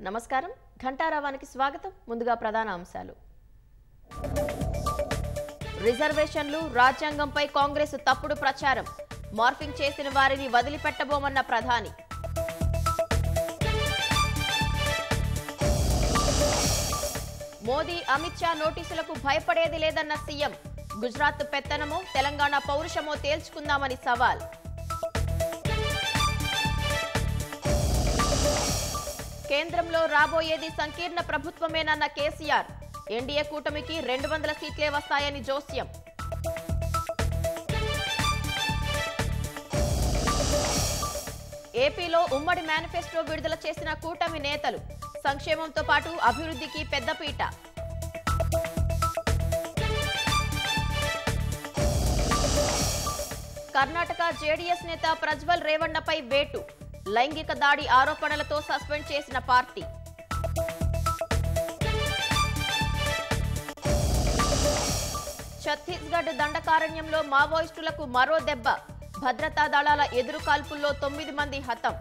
నమస్కారం ఘంటారావానికి స్వాగతం ముందుగా ప్రధాన అంశాలు రిజర్వేషన్లు రాజ్యాంగంపై కాంగ్రెస్ తప్పుడు ప్రచారం మార్ఫింగ్ చేసిన వారిని వదిలిపెట్టబోమన్న ప్రధాని మోదీ అమిత్ షా నోటీసులకు భయపడేది లేదన్న సీఎం గుజరాత్ పెత్తనమో తెలంగాణ పౌరుషమో తేల్చుకుందామని సవాల్ కేంద్రంలో రాబోయేది సంకీర్ణ ప్రభుత్వమేనన్న కేసీఆర్ ఎన్డీఏ కూటమికి 200 సీట్లే వస్తాయని జోస్యం ఏపీలో ఉమ్మడి మేనిఫెస్టో విడుదల చేసిన కూటమి నేతలు సంక్షేమంతో పాటు అభివృద్ధికి పెద్దపీట కర్ణాటక జేడీఎస్ నేత ప్రజ్వల్ రేవణ్ణపై వేటు లైంగిక దాడి ఆరోపణలతో సస్పెండ్ చేసిన పార్టీ ఛత్తీస్గఢ్ దండకారణ్యంలో మావోయిస్టులకు మరో దెబ్బ భద్రతా దళాల ఎదురు కాల్పుల్లో 9 మంది హతం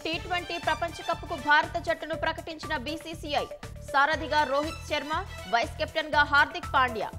టీ20 ప్రపంచ కప్కు భారత జట్టును ప్రకటించిన బీసీసీఐ సారథిగా రోహిత్ శర్మ వైస్ కెప్టెన్ గా హార్దిక్ పాండ్యా